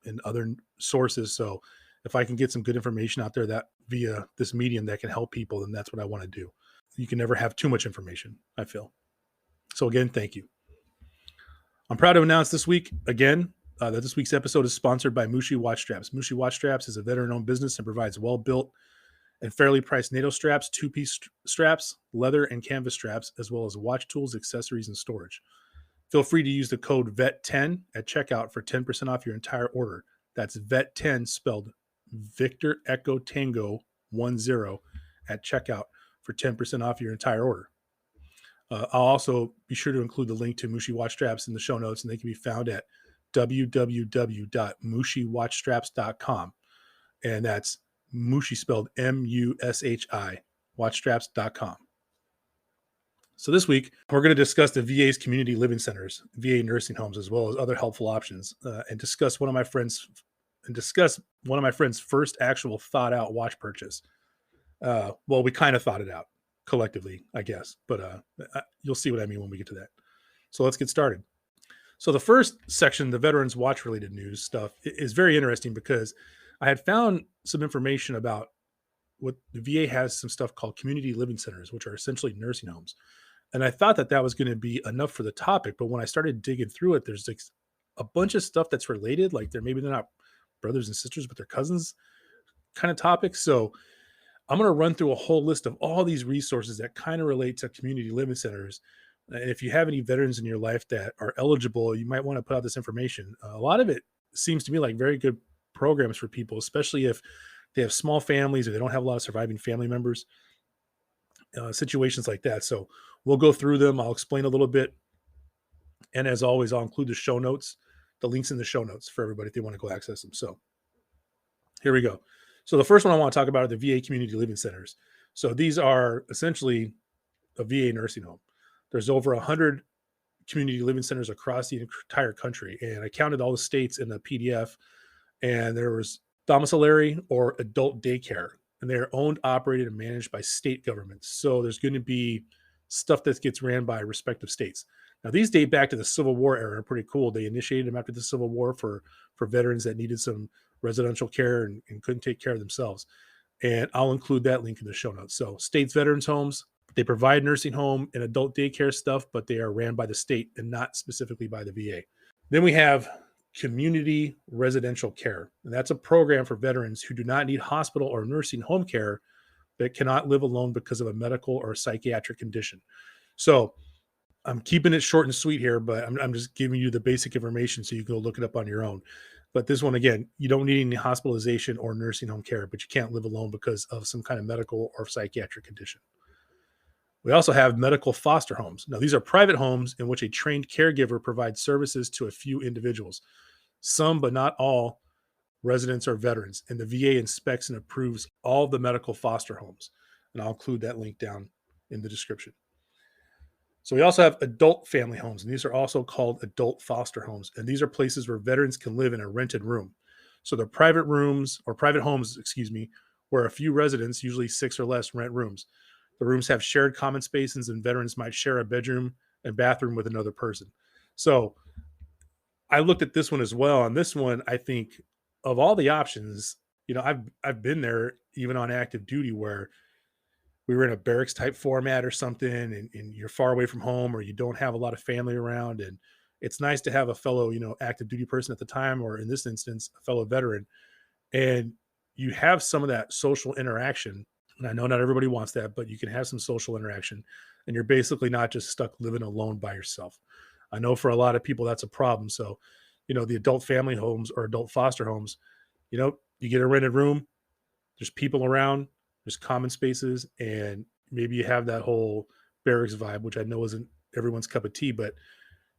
And other sources. So if I can get some good information out there that via this medium that can help people, then that's what I want to do. You can never have too much information, I feel. So again, thank you. I'm proud to announce this week again that this week's episode is sponsored by Mushi Watch Straps. Mushi Watch Straps is a veteran-owned business and provides well-built and fairly priced NATO straps, two-piece straps, leather and canvas straps, as well as watch tools, accessories, and storage. Feel free to use the code VET10 at checkout for 10% off your entire order. That's VET10 spelled Victor Echo Tango 10 at checkout for 10% off your entire order. I'll also be sure to include the link to Mushi Watch Straps in the show notes, and they can be found at www.mushiwatchstraps.com. And that's Mushi spelled M-U-S-H-I, watchstraps.com. So this week, we're going to discuss the VA's community living centers, VA nursing homes, as well as other helpful options, and discuss one of my friends' first actual thought out watch purchase. Well, we kind of thought it out collectively, I guess, but you'll see what I mean when we get to that. So let's get started. So the first section, the veterans watch related news stuff, is very interesting because I had found some information about what the VA has some stuff called community living centers, which are essentially nursing homes. And I thought that was going to be enough for the topic. But when I started digging through it, there's like a bunch of stuff that's related. Like they're not brothers and sisters, but they're cousins kind of topics. So I'm going to run through a whole list of all these resources that kind of relate to community living centers. And if you have any veterans in your life that are eligible, you might want to put out this information. A lot of it seems to me like very good programs for people, especially if they have small families or they don't have a lot of surviving family members, situations like that. So we'll go through them. I'll explain a little bit. And as always, I'll include the show notes, the links in the show notes for everybody if they want to go access them. So here we go. So the first one I want to talk about are the VA community living centers. So these are essentially a VA nursing home. There's over 100 community living centers across the entire country. And I counted all the states in the PDF, and there was domiciliary or adult daycare, and they're owned, operated, and managed by state governments. So there's going to be stuff that gets ran by respective states. Now, these date back to the Civil War era. Pretty cool. They initiated them after the Civil War for veterans that needed some residential care and couldn't take care of themselves. And I'll include that link in the show notes. So states veterans homes, they provide nursing home and adult daycare stuff, but they are ran by the state and not specifically by the VA. Then we have community residential care. And that's a program for veterans who do not need hospital or nursing home care, but cannot live alone because of a medical or psychiatric condition. So I'm keeping it short and sweet here, but I'm just giving you the basic information so you can go look it up on your own. But this one, again, you don't need any hospitalization or nursing home care, but you can't live alone because of some kind of medical or psychiatric condition. We also have medical foster homes. Now, these are private homes in which a trained caregiver provides services to a few individuals. Some, but not all, residents are veterans, and the VA inspects and approves all of the medical foster homes. And I'll include that link down in the description. So we also have adult family homes, and these are also called adult foster homes. And these are places where veterans can live in a rented room. So they're private rooms or private homes, where a few residents, usually 6 or less, rent rooms. The rooms have shared common spaces, and veterans might share a bedroom and bathroom with another person. So I looked at this one as well. On this one, I think of all the options, I've been there even on active duty where we were in a barracks type format or something, and you're far away from home or you don't have a lot of family around. And it's nice to have a fellow, active duty person at the time, or in this instance, a fellow veteran. And you have some of that social interaction. And I know not everybody wants that, but you can have some social interaction, and you're basically not just stuck living alone by yourself. I know for a lot of people that's a problem. So, the adult family homes or adult foster homes, you get a rented room, there's people around, there's common spaces, and maybe you have that whole barracks vibe, which I know isn't everyone's cup of tea, but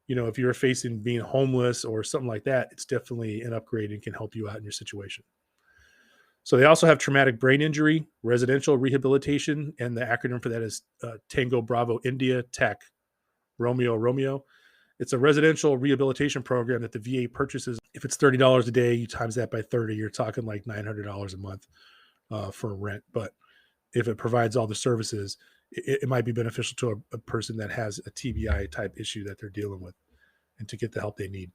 if you're facing being homeless or something like that, it's definitely an upgrade and can help you out in your situation. So they also have traumatic brain injury, residential rehabilitation, and the acronym for that is Tango Bravo India Tech Romeo. It's a residential rehabilitation program that the VA purchases. If it's $30 a day, you times that by 30, you're talking like $900 a month for rent. But if it provides all the services, it might be beneficial to a person that has a TBI type issue that they're dealing with and to get the help they need.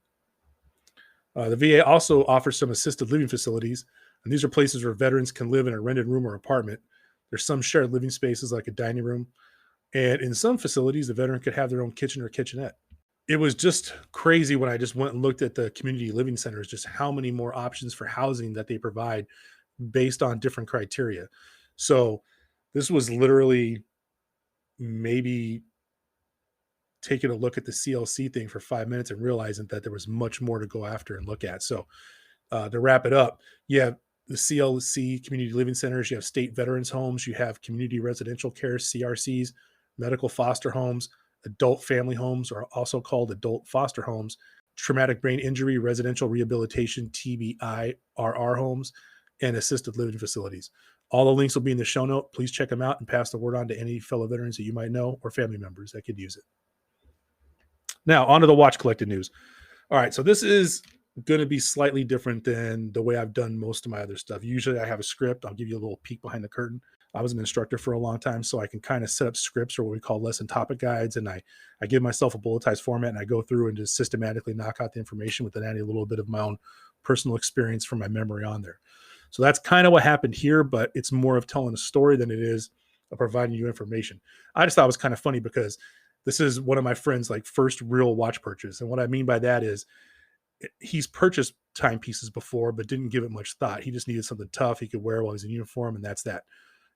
The VA also offers some assisted living facilities, and these are places where veterans can live in a rented room or apartment. There's some shared living spaces like a dining room, and in some facilities, the veteran could have their own kitchen or kitchenette. It was just crazy when I just went and looked at the community living centers, just how many more options for housing that they provide based on different criteria. So this was literally maybe taking a look at the CLC thing for 5 minutes and realizing that there was much more to go after and look at. So to wrap it up, you have the CLC community living centers, you have state veterans homes, you have community residential care, CRCs, medical foster homes, adult family homes, are also called adult foster homes, traumatic brain injury residential rehabilitation, TBI-RR homes, and assisted living facilities. All the links will be in the show note. Please check them out and pass the word on to any fellow veterans that you might know or family members that could use it. Now, on to the watch collected news. All right, so this is going to be slightly different than the way I've done most of my other stuff. Usually I have a script. I'll give you a little peek behind the curtain. I was an instructor for a long time, so I can kind of set up scripts or what we call lesson topic guides, and I give myself a bulletized format, and I go through and just systematically knock out the information with adding a little bit of my own personal experience from my memory on there. So that's kind of what happened here, but it's more of telling a story than it is of providing you information. I just thought it was kind of funny because this is one of my friends' like first real watch purchase. And what I mean by that is he's purchased timepieces before, but didn't give it much thought. He just needed something tough he could wear while he's in uniform, and that's that.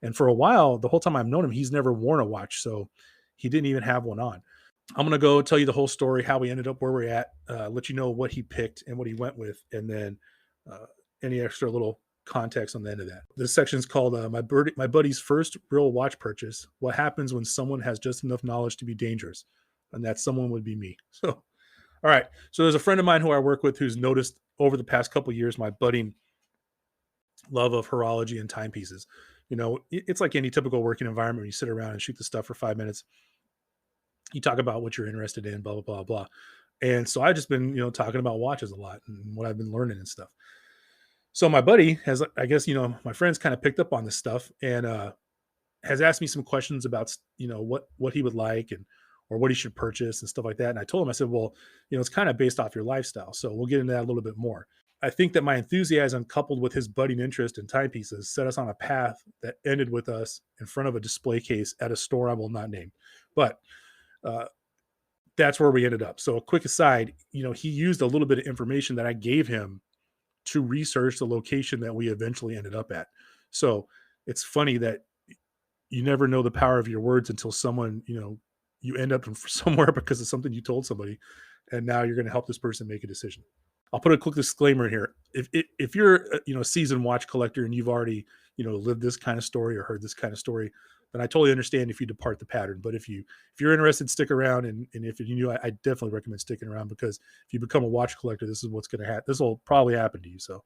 And for a while, the whole time I've known him, he's never worn a watch. So he didn't even have one on. I'm going to go tell you the whole story, how we ended up where we're at, let you know what he picked and what he went with, and then any extra little context on the end of that. This section is called my buddy's first real watch purchase. What happens when someone has just enough knowledge to be dangerous? And that someone would be me. So, all right. So there's a friend of mine who I work with who's noticed over the past couple of years my budding love of horology and timepieces. You know, it's like any typical working environment when you sit around and shoot the stuff for 5 minutes. You talk about what you're interested in, blah, blah, blah, blah. And so I've just been, talking about watches a lot and what I've been learning and stuff. So my buddy has, I guess, my friends kind of picked up on this stuff and has asked me some questions about, what he would like or what he should purchase and stuff like that. And I told him, I said, well, it's kind of based off your lifestyle. So we'll get into that a little bit more. I think that my enthusiasm coupled with his budding interest in timepieces set us on a path that ended with us in front of a display case at a store I will not name. But that's where we ended up. So a quick aside, he used a little bit of information that I gave him to research the location that we eventually ended up at. So it's funny that you never know the power of your words until someone, you end up somewhere because of something you told somebody, and now you're going to help this person make a decision. I'll put a quick disclaimer in here. If you're a seasoned watch collector and you've already lived this kind of story or heard this kind of story, then I totally understand if you depart the pattern. But if you're interested, stick around. And if you knew, I definitely recommend sticking around, because if you become a watch collector, this is what's going to happen. This will probably happen to you. So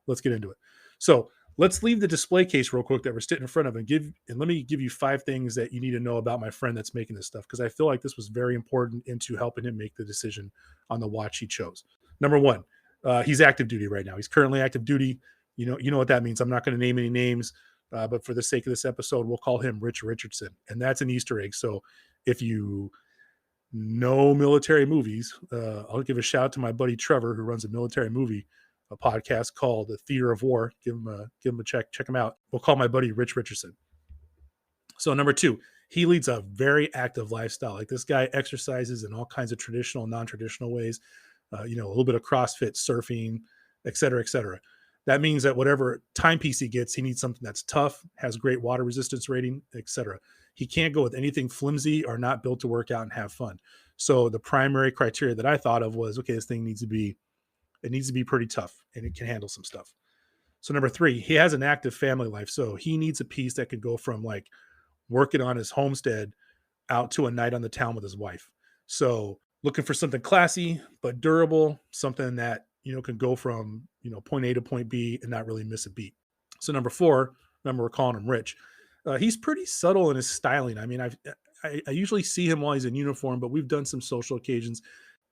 let's get into it. So let's leave the display case real quick that we're sitting in front of and let me give you 5 things that you need to know about my friend that's making this stuff, because I feel like this was very important into helping him make the decision on the watch he chose. Number 1, he's active duty right now. He's currently active duty. You know what that means. I'm not going to name any names. But for the sake of this episode, we'll call him Rich Richardson. And that's an Easter egg. So if you know military movies, I'll give a shout out to my buddy Trevor, who runs a military movie, a podcast called The Theater of War. Give him a check him out. We'll call my buddy Rich Richardson. So number 2, he leads a very active lifestyle. Like, this guy exercises in all kinds of traditional and non-traditional ways, a little bit of CrossFit, surfing, et cetera, et cetera. That means that whatever timepiece he gets, he needs something that's tough, has great water resistance rating, etc. He can't go with anything flimsy or not built to work out and have fun. So the primary criteria that I thought of was, okay, this thing needs to be pretty tough and it can handle some stuff. So number 3, he has an active family life. So he needs a piece that could go from like working on his homestead out to a night on the town with his wife. So looking for something classy but durable, something that can go from point A to point B and not really miss a beat. So number 4, remember we're calling him Rich. He's pretty subtle in his styling. I mean, I usually see him while he's in uniform, but we've done some social occasions.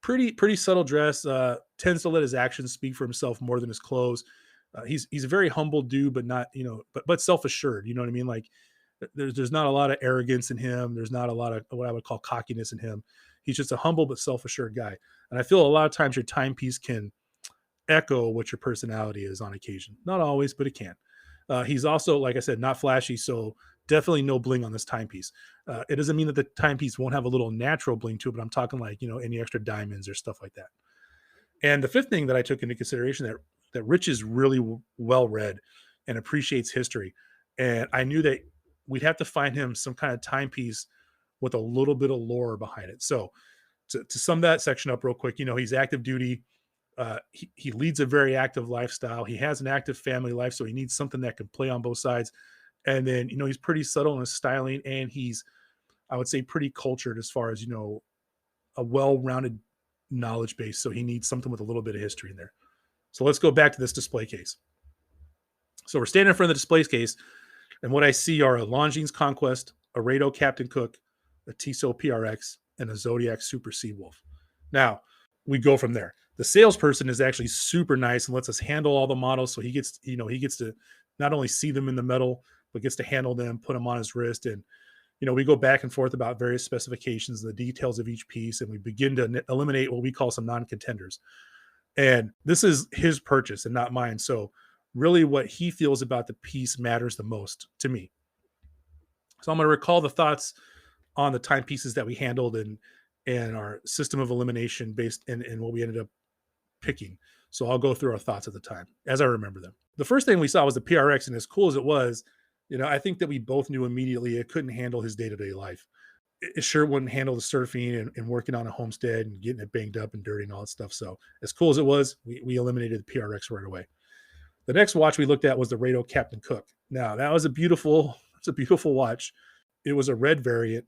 pretty subtle dress. Tends to let his actions speak for himself more than his clothes. He's a very humble dude, but not, but self assured. You know what I mean? Like there's not a lot of arrogance in him. There's not a lot of what I would call cockiness in him. He's just a humble but self assured guy. And I feel a lot of times your timepiece can echo what your personality is on occasion. Not always, but it can. He's also, like I said, not flashy, so definitely no bling on this timepiece. It doesn't mean that the timepiece won't have a little natural bling to it, but I'm talking like, any extra diamonds or stuff like that. And the fifth thing that I took into consideration, that Rich is really well read and appreciates history. And I knew that we'd have to find him some kind of timepiece with a little bit of lore behind it. So to sum that section up real quick, he's active duty. He leads a very active lifestyle. He has an active family life, so he needs something that can play on both sides. And then, he's pretty subtle in his styling, and he's, I would say, pretty cultured as far as, a well-rounded knowledge base. So he needs something with a little bit of history in there. So let's go back to this display case. So we're standing in front of the display case, and what I see are a Longines Conquest, a Rado Captain Cook, a Tissot PRX, and a Zodiac Super Seawolf. Now, we go from there. The salesperson is actually super nice and lets us handle all the models. So he gets to not only see them in the metal, but gets to handle them, put them on his wrist. And, we go back and forth about various specifications, the details of each piece, and we begin to eliminate what we call some non-contenders. And this is his purchase and not mine. So really what he feels about the piece matters the most to me. So I'm going to recall the thoughts on the timepieces that we handled and our system of elimination based in what we ended up picking. So I'll go through our thoughts at the time as I remember them. The first thing we saw was the PRX, and as cool as it was, I think that we both knew immediately it couldn't handle his day-to-day life. It sure wouldn't handle the surfing and working on a homestead and getting it banged up and dirty and all that stuff. So as cool as it was, we eliminated the PRX right away. The next watch we looked at was the Rado Captain Cook. Now that was it's a beautiful watch. It was a red variant,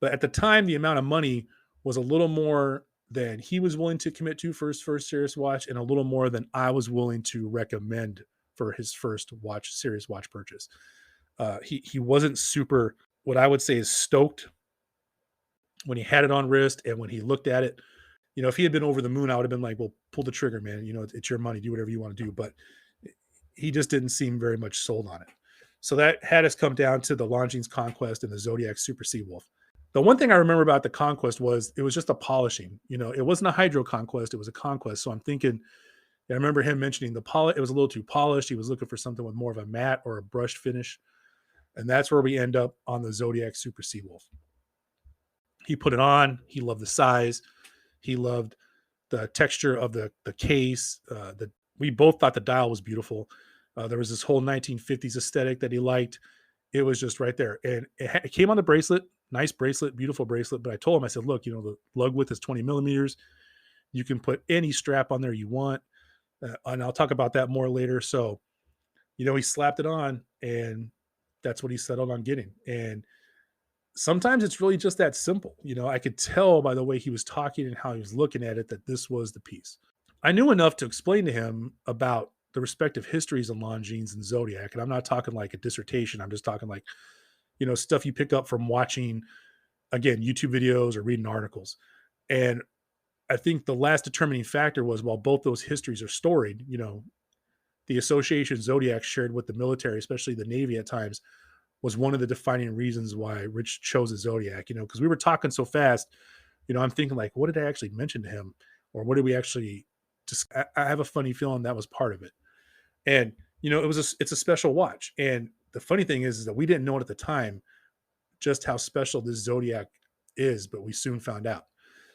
but at the time, the amount of money was a little more than he was willing to commit to for his first serious watch, and a little more than I was willing to recommend for his first serious watch purchase. He wasn't super, what I would say is stoked when he had it on wrist and when he looked at it. If he had been over the moon, I would have been like, well, pull the trigger, man. It's your money. Do whatever you want to do. But he just didn't seem very much sold on it. So that had us come down to the Longines Conquest and the Zodiac Super Seawolf. The one thing I remember about the Conquest was it was just a polishing. It wasn't a Hydro Conquest. It was a Conquest. So I'm thinking, I remember him mentioning the polish. It was a little too polished. He was looking for something with more of a matte or a brushed finish. And that's where we end up on the Zodiac Super Seawolf. He put it on. He loved the size. He loved the texture of the case. We both thought the dial was beautiful. There was this whole 1950s aesthetic that he liked. It was just right there. And it came on the bracelet. Nice bracelet, beautiful bracelet. But I told him, I said, look, the lug width is 20 millimeters. You can put any strap on there you want. And I'll talk about that more later. So, he slapped it on, and that's what he settled on getting. And sometimes it's really just that simple. I could tell by the way he was talking and how he was looking at it that this was the piece. I knew enough to explain to him about the respective histories of Longines and Zodiac. And I'm not talking like a dissertation. I'm just talking like, stuff you pick up from watching, again, YouTube videos or reading articles. And I think the last determining factor was, while both those histories are storied, the association Zodiac shared with the military, especially the Navy at times, was one of the defining reasons why Rich chose a Zodiac, because we were talking so fast, I'm thinking like, what did I actually mention to him? Or what did we actually just, I have a funny feeling that was part of it. And, it's a special watch. And the funny thing is that we didn't know it at the time, just how special this Zodiac is, but we soon found out.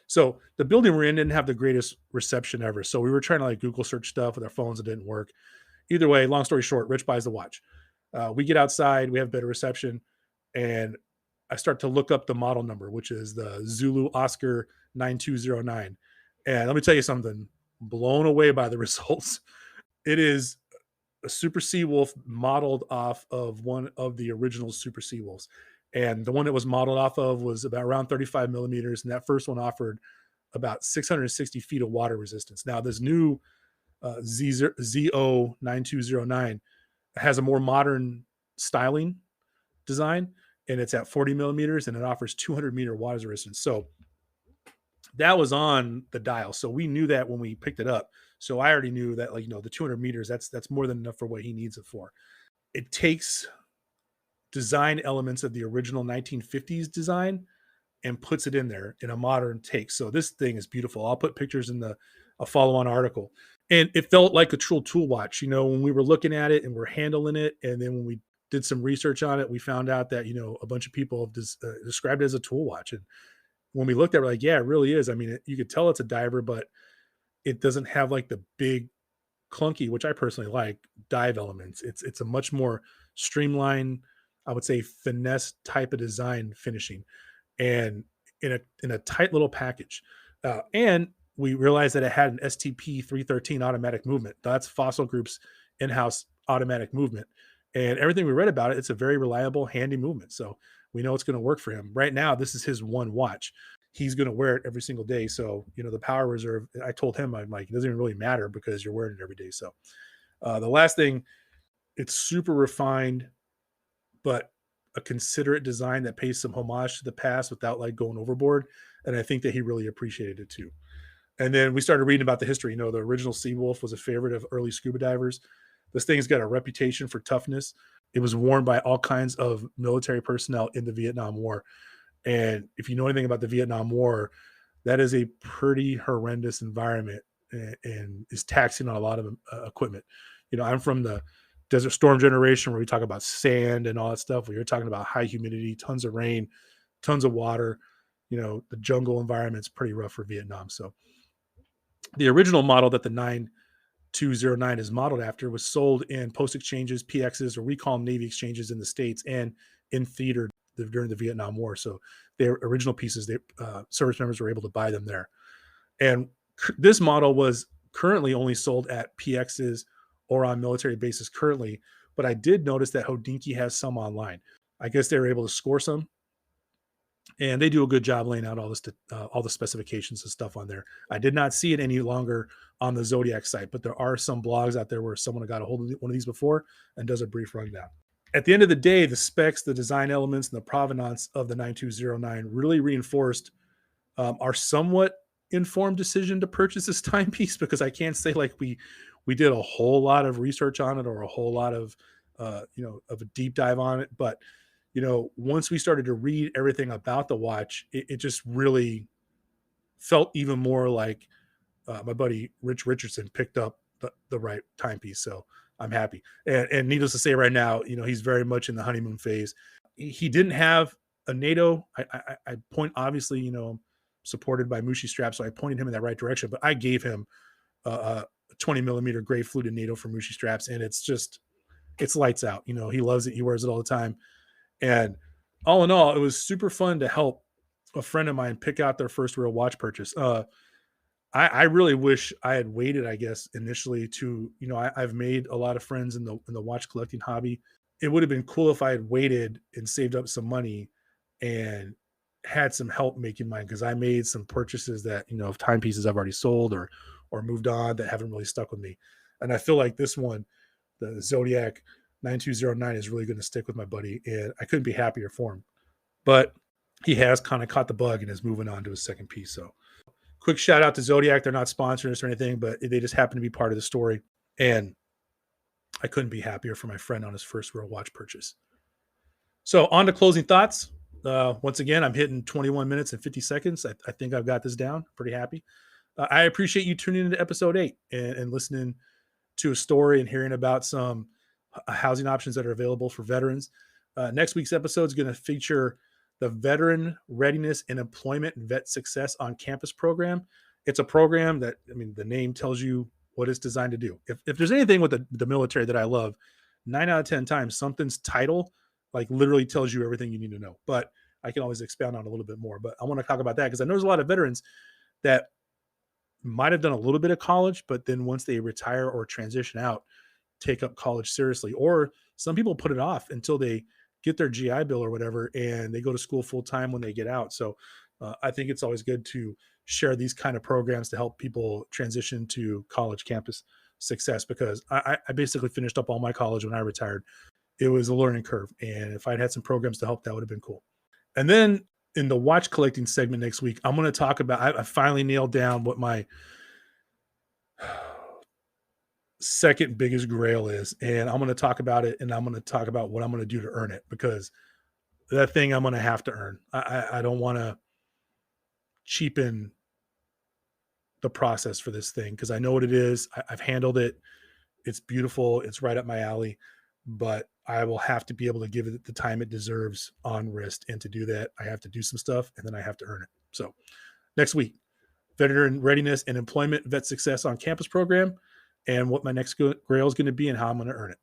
So the building we're in didn't have the greatest reception ever. So we were trying to like Google search stuff with our phones. It didn't work. Either way, long story short, Rich buys the watch. We get outside, we have better reception, and I start to look up the model number, which is the Zulu Oscar 9209. And let me tell you something, blown away by the results. It is a Super Seawolf modeled off of one of the original Super Seawolves. And the one that was modeled off of was about around 35 millimeters. And that first one offered about 660 feet of water resistance. Now, this new ZO9209 has a more modern styling design, and it's at 40 millimeters, and it offers 200-meter water resistance. So that was on the dial. So we knew that when we picked it up. So I already knew that, like, the 200 meters, that's more than enough for what he needs it for. It takes design elements of the original 1950s design and puts it in there in a modern take. So this thing is beautiful. I'll put pictures in the a follow-on article. And it felt like a true tool watch, when we were looking at it and we're handling it. And then when we did some research on it, we found out that, a bunch of people have described it as a tool watch. And when we looked at it, we're like, yeah, it really is. I mean, you could tell it's a diver, but it doesn't have like the big clunky, which I personally like, dive elements. It's a much more streamlined, I would say, finesse type of design finishing, and in a tight little package. And we realized that it had an STP 313 automatic movement. That's Fossil Group's in-house automatic movement, and everything we read about it, it's a very reliable, handy movement. So we know it's going to work for him. Right now, this is his one watch. He's going to wear it every single day. So, the power reserve, I told him, I'm like, it doesn't even really matter because you're wearing it every day. So the last thing, it's super refined, but a considerate design that pays some homage to the past without like going overboard. And I think that he really appreciated it too. And then we started reading about the history. The original Seawolf was a favorite of early scuba divers. This thing's got a reputation for toughness. It was worn by all kinds of military personnel in the Vietnam War. And if you know anything about the Vietnam War, that is a pretty horrendous environment, and is taxing on a lot of equipment. I'm from the Desert Storm generation, where we talk about sand and all that stuff. Where you're talking about high humidity, tons of rain, tons of water. The jungle environment's pretty rough for Vietnam. So the original model that the 9209 is modeled after was sold in post exchanges, PXs, or we call them Navy exchanges in the States, and in theater during the Vietnam War. So their original pieces, service members were able to buy them there. And this model was currently only sold at PXs or on military bases currently. But I did notice that Hodinkee has some online. I guess they were able to score some, and they do a good job laying out all the specifications and stuff on there. I did not see it any longer on the Zodiac site, but there are some blogs out there where someone got a hold of one of these before and does a brief rundown. At the end of the day, the specs, the design elements, and the provenance of the 9209 really reinforced our somewhat informed decision to purchase this timepiece, because I can't say like we did a whole lot of research on it or a whole lot of of a deep dive on it. But once we started to read everything about the watch, it just really felt even more like my buddy Rich Richardson picked up the right timepiece. So I'm happy. And needless to say, right now, he's very much in the honeymoon phase. He didn't have a NATO. I point, obviously, supported by Mushi Strap, so I pointed him in that right direction. But I gave him a 20 millimeter gray fluted NATO for Mushi Straps, and it's lights out. He loves it. He wears it all the time. And all in all, it was super fun to help a friend of mine pick out their first real watch purchase. I really wish I had waited, I guess, initially to, I've made a lot of friends in the watch collecting hobby. It would have been cool if I had waited and saved up some money and had some help making mine, because I made some purchases that, of timepieces I've already sold or moved on that haven't really stuck with me. And I feel like this one, the Zodiac 9209, is really going to stick with my buddy, and I couldn't be happier for him. But he has kind of caught the bug and is moving on to his second piece. So quick shout out to Zodiac. They're not sponsoring us or anything, but they just happen to be part of the story. And I couldn't be happier for my friend on his first real watch purchase. So on to closing thoughts. Once again, I'm hitting 21 minutes and 50 seconds. I think I've got this down. Pretty happy. I appreciate you tuning into episode 8 and listening to a story and hearing about some housing options that are available for veterans. Next week's episode is going to feature the Veteran Readiness and Employment and Vet Success on Campus program. It's a program that, the name tells you what it's designed to do. If there's anything with the military that I love, 9 out of 10 times, something's title like literally tells you everything you need to know. But I can always expound on a little bit more. But I want to talk about that because I know there's a lot of veterans that might have done a little bit of college, but then once they retire or transition out, take up college seriously. Or some people put it off until they get their GI Bill or whatever, and they go to school full time when they get out. So I think it's always good to share these kind of programs to help people transition to college campus success, because I basically finished up all my college when I retired. It was a learning curve. And if I'd had some programs to help, that would have been cool. And then In the watch collecting segment next week, I'm going to talk about, I finally nailed down what my second biggest grail is. And I'm going to talk about it, and I'm going to talk about what I'm going to do to earn it, because that thing I'm going to have to earn. I don't want to cheapen the process for this thing, because I know what it is. I've handled it. It's beautiful. It's right up my alley, but I will have to be able to give it the time it deserves on wrist. And to do that, I have to do some stuff, and then I have to earn it. So next week, veteran readiness and employment vet success on campus program, and what my next grail is going to be and how I'm going to earn it.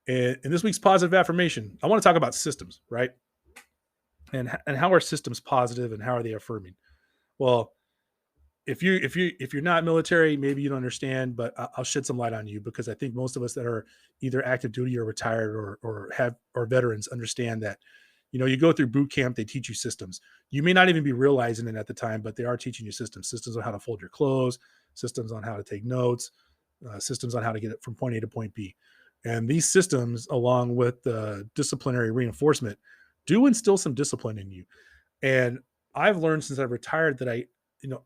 And in this week's positive affirmation, I want to talk about systems, right? And how are systems positive and how are they affirming? Well, if you're not military, maybe you don't understand, but I'll shed some light on you, because I think most of us that are either active duty or retired or veterans understand that, you go through boot camp, they teach you systems. You may not even be realizing it at the time, but they are teaching you systems on how to fold your clothes, systems on how to take notes, systems on how to get it from point A to point B. And these systems, along with the disciplinary reinforcement, do instill some discipline in you. And I've learned since I've retired that you know,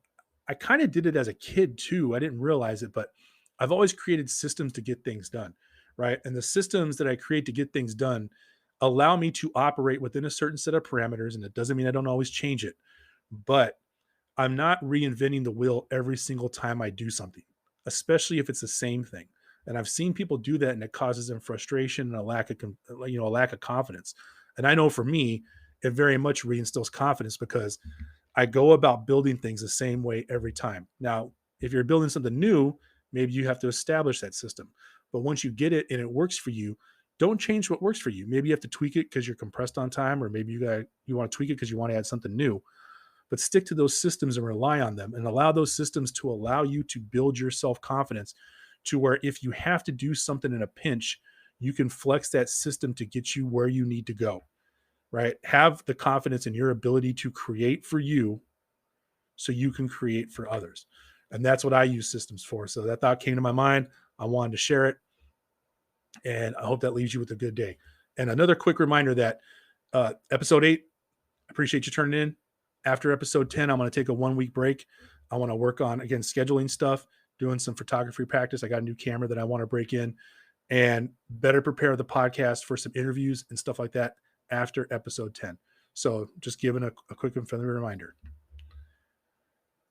I kind of did it as a kid too. I didn't realize it, but I've always created systems to get things done, right? And the systems that I create to get things done allow me to operate within a certain set of parameters. And it doesn't mean I don't always change it, but I'm not reinventing the wheel every single time I do something, especially if it's the same thing. And I've seen people do that, and it causes them frustration and a lack of confidence. And I know for me, it very much reinstills confidence, because I go about building things the same way every time. Now, if you're building something new, maybe you have to establish that system. But once you get it and it works for you, don't change what works for you. Maybe you have to tweak it because you're compressed on time, or maybe you want to tweak it because you want to add something new. But stick to those systems and rely on them, and allow those systems to allow you to build your self-confidence, to where if you have to do something in a pinch, you can flex that system to get you where you need to go, right? Have the confidence in your ability to create for you so you can create for others. And that's what I use systems for. So that thought came to my mind. I wanted to share it, and I hope that leaves you with a good day. And another quick reminder that episode 8, I appreciate you turning in. After episode 10, I'm going to take a 1-week break. I want to work on, again, scheduling stuff, doing some photography practice. I got a new camera that I want to break in, and better prepare the podcast for some interviews and stuff like that after episode 10. So just giving a quick and friendly reminder.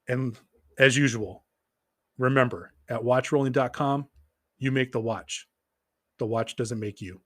And as usual, remember, at watchrolling.com, you make the watch. The watch doesn't make you.